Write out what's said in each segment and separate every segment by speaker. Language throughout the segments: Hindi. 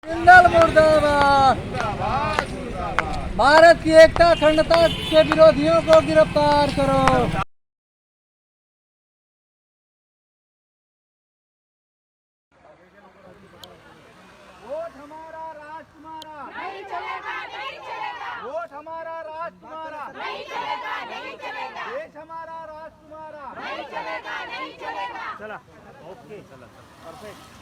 Speaker 1: जिंदाबाद मुर्दाबाद। भारत की एकता अखंडता के विरोधियों को गिरफ्तार करो। वोट हमारा राज तुम्हारा नहीं चलेगा, नहीं चलेगा। वोट हमारा राज तुम्हारा नहीं चलेगा, नहीं चलेगा। देश हमारा राज तुम्हारा नहीं चलेगा, नहीं चलेगा। चला ओके, चला परफेक्ट।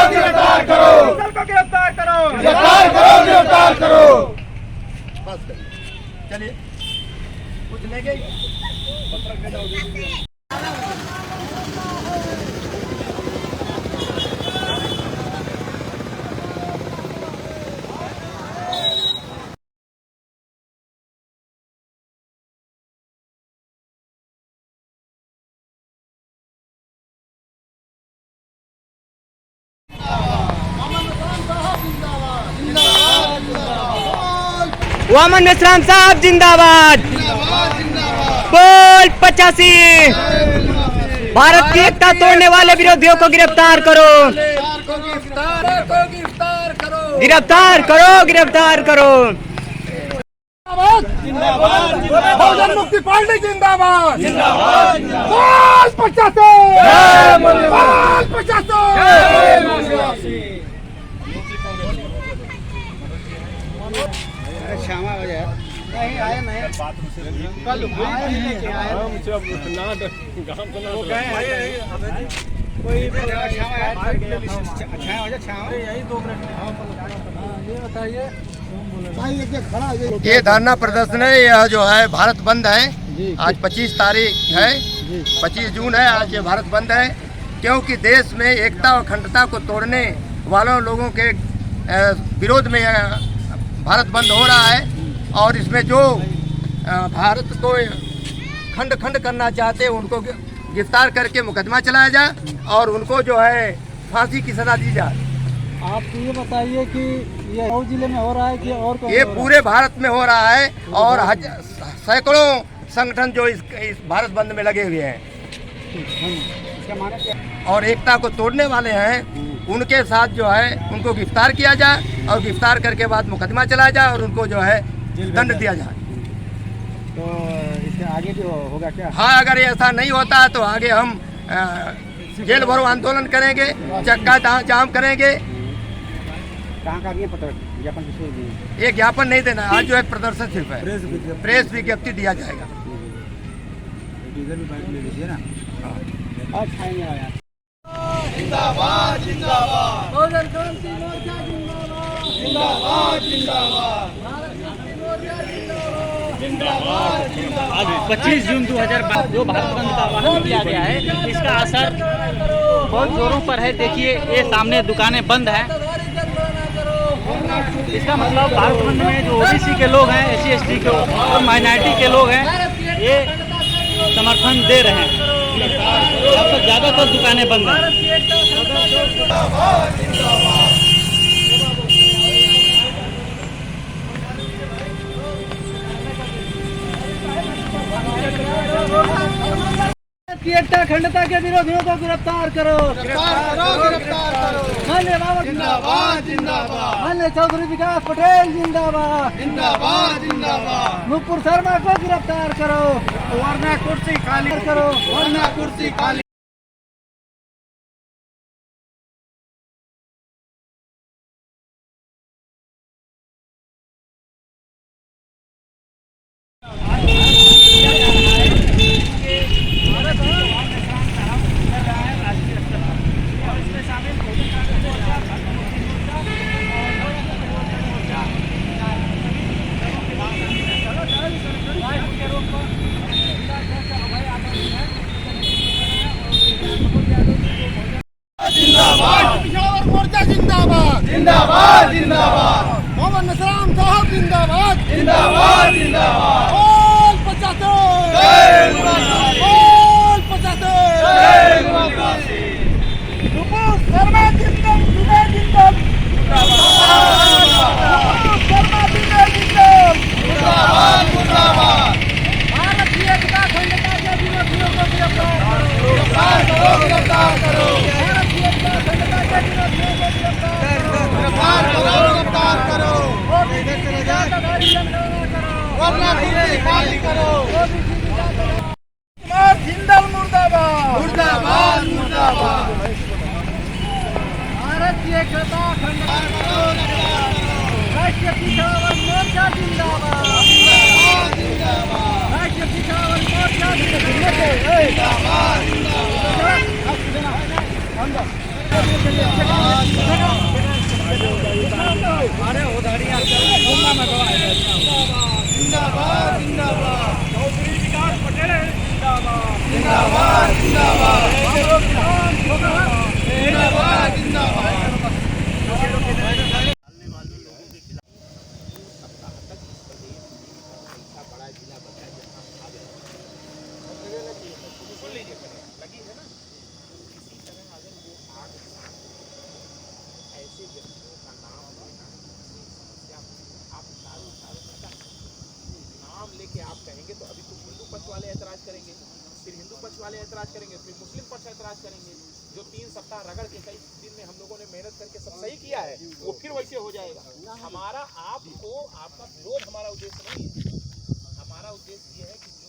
Speaker 1: गिरफ्तार करो, गिरफ्तार करो, गिरफ्तार करो, गिरफ्तार करो। बस चलिए कुछ लेंगे।
Speaker 2: वामन मेश्राम साहब जिंदाबाद। बोल 85। भारत की एकता तोड़ने वाले विरोधियों को गिरफ्तार करो, गिरफ्तार करो, गिरफ्तार करो।
Speaker 1: बहुजन मुक्ति पार्टी जिंदाबाद, जिंदाबाद। बोल 85, बोल 85।
Speaker 3: क्षमा हो जाए नहीं आया नहीं कल
Speaker 4: ये धरना प्रदर्शन है, यह जो है भारत बंद है। आज 25 तारीख है, 25 जून है। आज ये भारत बंद है क्योंकि देश में एकता और अखंडता को तोड़ने वालों लोगों के विरोध में भारत बंद हो रहा है। और इसमें जो भारत को खंड खंड करना चाहते हैं उनको गिरफ्तार करके मुकदमा चलाया जाए और उनको जो है फांसी की सजा दी जाए।
Speaker 1: आप ये बताइए कि ये मऊ जिले में हो रहा है कि और
Speaker 4: ये पूरे भारत में हो रहा है और सैकड़ों संगठन जो इस भारत बंद में लगे हुए हैं और एकता को तोड़ने वाले हैं, उनके साथ जो है उनको गिरफ्तार किया जाए और गिरफ्तार करके बाद मुकदमा चलाया जाए और उनको जो है दंड दिया जाए।
Speaker 3: तो इसके आगे भी होगा क्या?
Speaker 4: हाँ, अगर ऐसा नहीं होता तो आगे हम जेल भरो आंदोलन करेंगे, चक्का जाम करेंगे।
Speaker 3: कहाँ का ज्ञापन किसी
Speaker 4: ये ज्ञापन नहीं देना, आज जो है प्रदर्शन सिर्फ है, प्रेस विज्ञप्ति दिया जाएगा।
Speaker 3: ले लीजिए ना।
Speaker 1: जिंदाबाद, जिंदाबाद। बहुजन क्रांति मोर्चा जिंदाबाद, जिंदाबाद, जिंदाबाद।
Speaker 5: आज 25 जून 2022 जो भारत बंद का आह्वान किया गया है, इसका असर बहुत जोरों पर है। देखिए ये सामने दुकानें बंद हैं। इसका मतलब भारत बंद में जो ओबीसी के लोग हैं, SC ST के और माइनॉरिटी के लोग हैं, ये समर्थन दे रहे हैं। अब तो ज़्यादातर दुकानें बंद हैं।
Speaker 1: एकता अखंडता के विरोधियों को गिरफ्तार करो, गिरफ्तार करो, गिरफ्तार करो। माननीय बाबा जिंदाबाद, जिंदाबाद। माननीय चौधरी विकास पटेल जिंदाबाद, जिंदाबाद, जिंदाबाद। नुपुर शर्मा को गिरफ्तार करो, वरना कुर्सी खाली करो, वरना कुर्सी खाली। जिंदाबाद जिंदाबाद
Speaker 3: मोहम्मद नसराम साहब जिंदाबाद
Speaker 1: जिंदाबाद जिंदाबाद
Speaker 3: बोल 75
Speaker 1: जय मुरादाबाद
Speaker 3: बोल 75
Speaker 1: जय मुरादाबाद
Speaker 3: नुपुर शर्मा जिंदम विनय जिंदम नुपुर शर्मा विनय जिंदम
Speaker 1: मुरादाबाद मुरादाबाद
Speaker 3: भारत की एकता अखंडता के विरोधियों को गिरफ्तार करो
Speaker 1: गिरफ्तार करो
Speaker 3: भारत की एकता अखंडता के विरोधियों को गिरफ्तार करो
Speaker 1: गिरफ्तार करो
Speaker 3: ओबीसी की आजादी जनगणना करो
Speaker 1: वरना दूसरी पार्टी करो
Speaker 3: ओबीसी की कुमार जिंदल मुर्दाबाद
Speaker 1: मुर्दाबाद मुर्दाबाद
Speaker 3: भारत की एकता अखंडता राष्ट्रीय पिछड़ावर्ग मोर्चा जिंदाबाद राष्ट्रीय पिछड़ावर्ग मोर्चा
Speaker 5: अरे उधारियाँ घूमना में
Speaker 1: जिंदाबाद जिंदाबाद
Speaker 5: चौधरी विकास पटेल जिंदाबाद
Speaker 1: जिंदाबाद जिंदाबाद जिंदाबाद जिंदाबाद
Speaker 6: लेके आप कहेंगे तो अभी कुछ हिंदू पक्ष वाले ऐतराज करेंगे, फिर हिंदू पक्ष वाले ऐतराज करेंगे, फिर मुस्लिम पक्ष ऐतराज करेंगे। जो 3 सप्ताह रगड़ के कई दिन में हम लोगों ने मेहनत करके सब सही किया है वो फिर वैसे हो जाएगा। हमारा आपको आपका विरोध हमारा उद्देश्य नहीं है। हमारा उद्देश्य ये है कि जो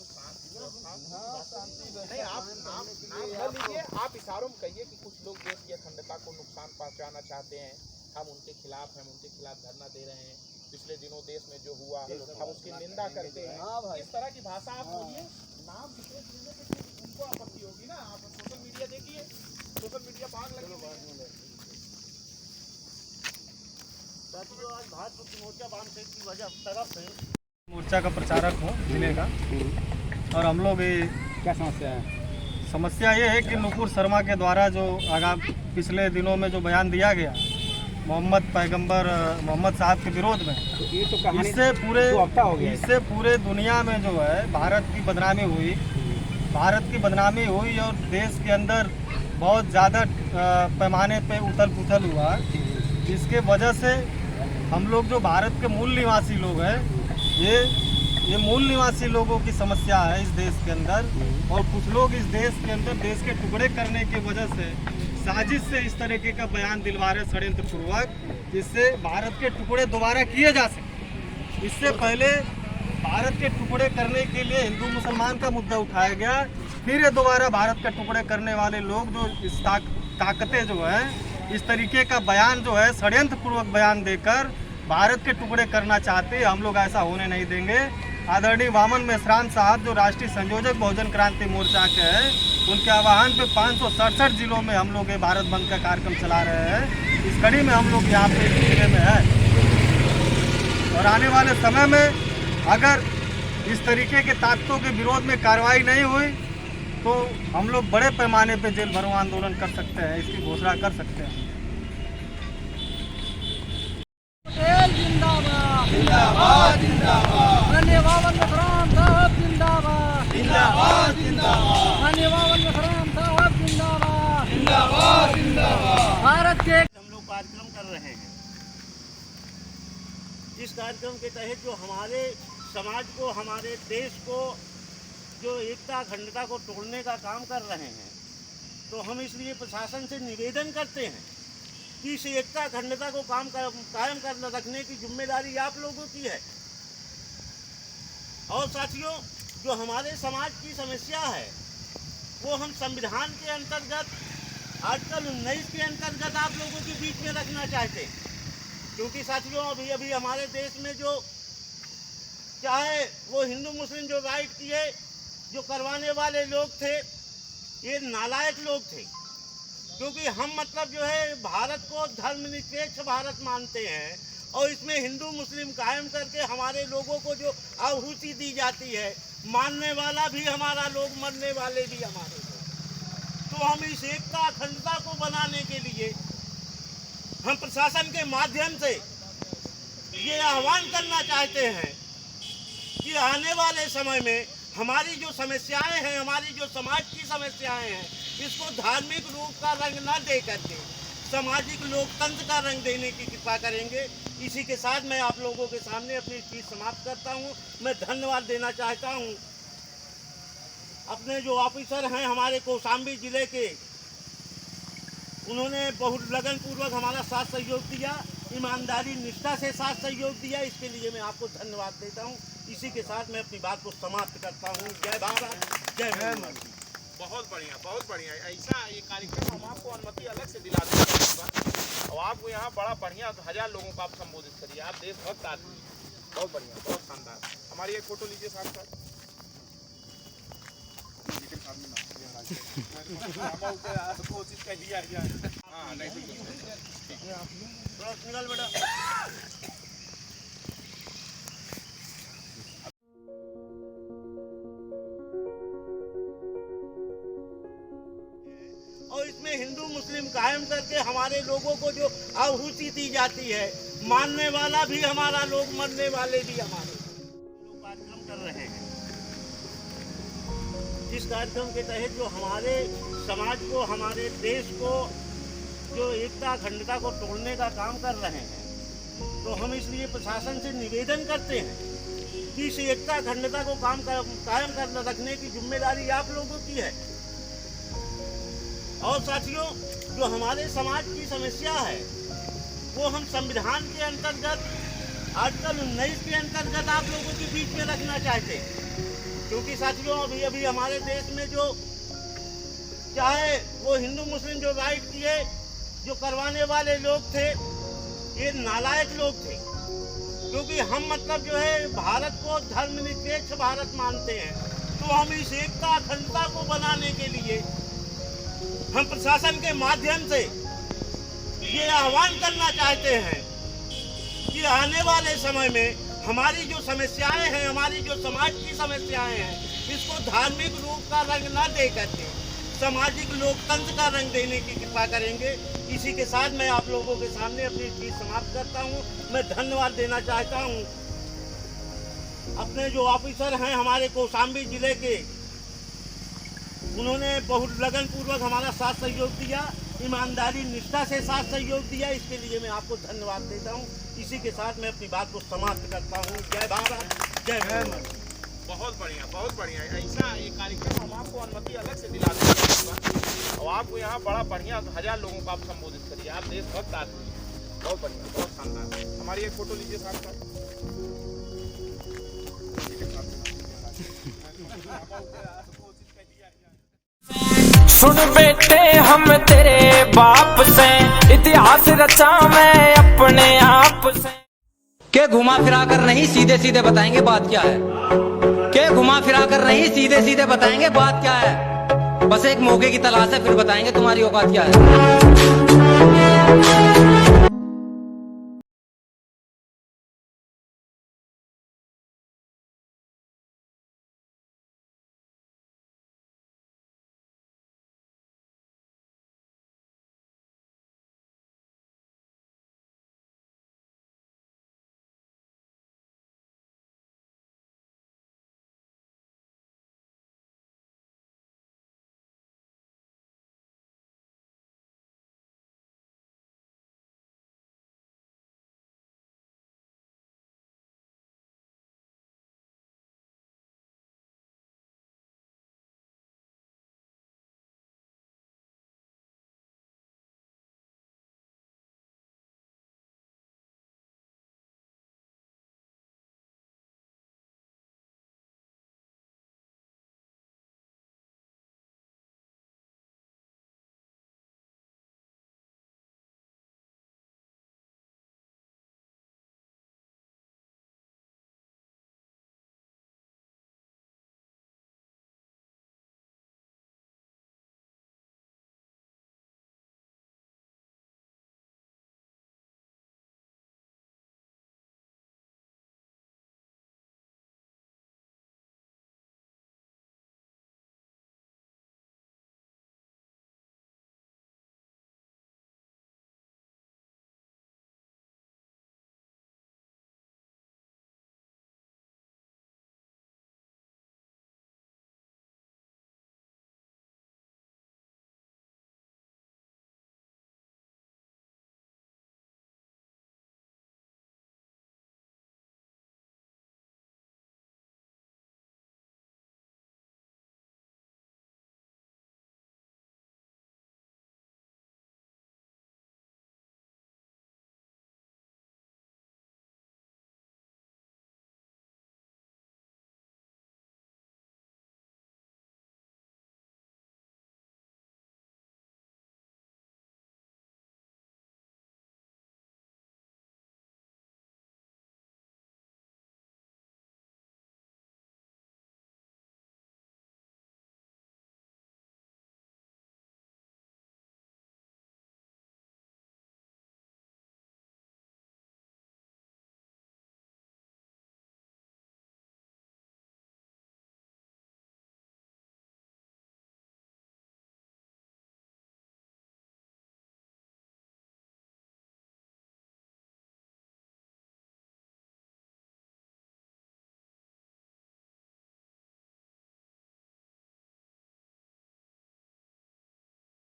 Speaker 6: नहीं आप नाम लीजिए, आप इशारों में कहिए कि कुछ लोग देश की अखंडता को नुकसान पहुंचाना चाहते हैं, हम उनके खिलाफ धरना दे रहे हैं। पिछले दिनों देश में जो हुआ हम उसकी निंदा करते हैं। इस तरह की भाषा आप बोलिए, नाम विशेष लेने से उनको आपत्ति होगी ना। आप सोशल मीडिया देखिए, सोशल मीडिया भाग लगी हुई है। आज भारत मुक्ति मोर्चा वाम सेना की वजह तरफ से
Speaker 7: मोर्चा का प्रचारक हूँ जिले का। और हम लोग ये
Speaker 2: क्या समस्या है?
Speaker 7: समस्या ये है कि नुपुर शर्मा के द्वारा जो पिछले दिनों में जो बयान दिया गया पैगंबर मोहम्मद साहब के विरोध में,
Speaker 2: ये तो कहानी
Speaker 7: इससे पूरे दुनिया में जो है भारत की बदनामी हुई और देश के अंदर बहुत ज़्यादा पैमाने पे उथल पुथल हुआ। इसके वजह से हम लोग जो भारत के मूल निवासी लोग हैं, ये मूल निवासी लोगों की समस्या है इस देश के अंदर। और कुछ लोग इस देश के अंदर देश के टुकड़े करने की वजह से साजिश से इस तरीके का बयान दिलवा रहे षड्यंत्र पूर्वक, जिससे भारत के टुकड़े दोबारा किए जा सके। इससे पहले भारत के टुकड़े करने के लिए हिंदू मुसलमान का मुद्दा उठाया गया, फिर ये दोबारा भारत के टुकड़े करने वाले लोग जो इस ताकतें जो है इस तरीके का बयान जो है षड्यंत्र पूर्वक बयान देकर भारत के टुकड़े करना चाहते हैं। हम लोग ऐसा होने नहीं देंगे। आदरणीय वामन मेश्राम साहब जो राष्ट्रीय संयोजक बहुजन क्रांति मोर्चा के हैं, उनके आह्वान पे 567 जिलों में हम लोग ये भारत बंद का कार्यक्रम चला रहे हैं। इस कड़ी में हम लोग यहाँ पे जिले में है और आने वाले समय में अगर इस तरीके के ताकतों के विरोध में कार्रवाई नहीं हुई तो हम लोग बड़े पैमाने पे जेल भरो आंदोलन कर सकते हैं, इसकी घोषणा कर सकते हैं।
Speaker 3: जिंदाबाद
Speaker 1: जिंदाबाद जिंदाबाद
Speaker 3: धन्यवाद नसराम साहब जिंदाबाद
Speaker 1: जिंदाबाद जिंदाबाद
Speaker 3: धन्यवाद नसराम साहब जिंदाबाद
Speaker 1: जिंदाबाद जिंदाबाद
Speaker 3: भारत के
Speaker 6: हम लोग कार्यक्रम कर रहे हैं। इस कार्यक्रम के तहत जो हमारे समाज को, हमारे देश को जो एकता अखंडता को तोड़ने का काम कर रहे हैं, तो हम इसलिए प्रशासन से निवेदन करते हैं कि इस एकता अखंडता को कायम कर रखने की जिम्मेदारी आप लोगों की है। और साथियों, जो हमारे समाज की समस्या है वो हम संविधान के अंतर्गत आर्टिकल 19 के अंतर्गत आप लोगों के बीच में रखना चाहते हैं। क्योंकि साथियों अभी हमारे देश में जो चाहे वो हिंदू मुस्लिम जो राइट किए जो करवाने वाले लोग थे, ये नालायक लोग थे। क्योंकि हम मतलब जो है भारत को धर्मनिरपेक्ष भारत मानते हैं और इसमें हिंदू मुस्लिम कायम करके हमारे लोगों को जो आहुति दी जाती है, मानने वाला भी हमारा लोग, मरने वाले भी हमारे लोग। तो हम इस एकता अखंडता को बनाने के लिए हम प्रशासन के माध्यम से ये आह्वान करना चाहते हैं कि आने वाले समय में हमारी जो समस्याएं हैं, हमारी जो समाज की समस्याएं हैं, इसको धार्मिक रूप का रंग न दे करके सामाजिक लोकतंत्र का रंग देने की कृपा करेंगे। इसी के साथ मैं आप लोगों के सामने अपनी स्पीच समाप्त करता हूं। मैं धन्यवाद देना चाहता हूं अपने जो ऑफिसर हैं हमारे कौशाम्बी जिले के, उन्होंने बहुत लगन पूर्वक हमारा साथ सहयोग दिया, ईमानदारी निष्ठा से साथ सहयोग दिया। इसके लिए मैं आपको धन्यवाद देता हूं। इसी के साथ मैं अपनी बात को समाप्त करता हूं। जय भारत, जय हिंद।
Speaker 3: बहुत बढ़िया। ऐसा ये कार्यक्रम हम आपको अनुमति अलग से दिला देंगे और आपको यहाँ बड़ा बढ़िया 1000 लोगों को आप संबोधित करिए। आप देशभक्त आदमी, बहुत बढ़िया, बहुत शानदार। हमारी एक फोटो लीजिए साथ साथ। कोशिश कर लिया जाए। हाँ नहीं
Speaker 6: निकल बेटा। और इसमें हिंदू मुस्लिम कायम करके हमारे लोगों को जो आहुति दी जाती है, मानने वाला भी हमारा लोग, मरने वाले भी हमारे लोग कार्यक्रम कर रहे हैं। जिस कार्यक्रम के तहत जो हमारे समाज को, हमारे देश को जो एकता अखंडता को तोड़ने का काम कर रहे हैं, तो हम इसलिए प्रशासन से निवेदन करते हैं कि इस एकता अखंडता को कायम कर रखने की जिम्मेदारी आप लोगों की है। और साथियों, जो हमारे समाज की समस्या है वो हम संविधान के अंतर्गत आर्टिकल 19 के अंतर्गत आप लोगों के बीच में रखना चाहते हैं। क्योंकि साथियों, अभी हमारे देश में जो चाहे वो हिंदू मुस्लिम जो राइट किए, जो करवाने वाले लोग थे, ये नालायक लोग थे। क्योंकि हम मतलब जो है भारत को धर्मनिरपेक्ष भारत मानते हैं, तो हम इस एकता अखंडता को बनाने के लिए हम प्रशासन के माध्यम से ये आह्वान करना चाहते हैं कि आने वाले समय में हमारी जो समस्याएं हैं, हमारी जो समाज की समस्याएं हैं, इसको धार्मिक रूप का रंग न दे करके सामाजिक लोकतंत्र का रंग देने की कृपा करेंगे। इसी के साथ मैं आप लोगों के सामने अपनी स्पीच समाप्त करता हूं। मैं धन्यवाद देना चाहता हूं अपने जो ऑफिसर हैं हमारे कौशाम्बी जिले के, उन्होंने बहुत लगन पूर्वक हमारा साथ सहयोग दिया, ईमानदारी निष्ठा से साथ सहयोग दिया। इसके लिए मैं आपको धन्यवाद देता हूं। इसी के साथ मैं अपनी बात को समाप्त करता हूं। जय भारत, जय हिंद।
Speaker 3: बहुत बढ़िया। ऐसा ये कार्यक्रम हम आपको अनुमति अलग से दिला देंगे और आपको यहाँ बड़ा बढ़िया 1000 लोगों को आप संबोधित करिए। आप देशभक्त आदमी, बहुत बढ़िया, बहुत शानदार। हमारी एक फोटो लीजिए साथ साथ।
Speaker 8: सुन बेटे हम तेरे बाप से इतिहास रचा मैं अपने आप से।
Speaker 2: के घुमा फिरा कर नहीं सीधे सीधे बताएंगे बात क्या है। के घुमा फिरा कर नहीं सीधे सीधे बताएंगे बात क्या है। बस एक मौके की तलाश है, फिर बताएंगे तुम्हारी औकात क्या है।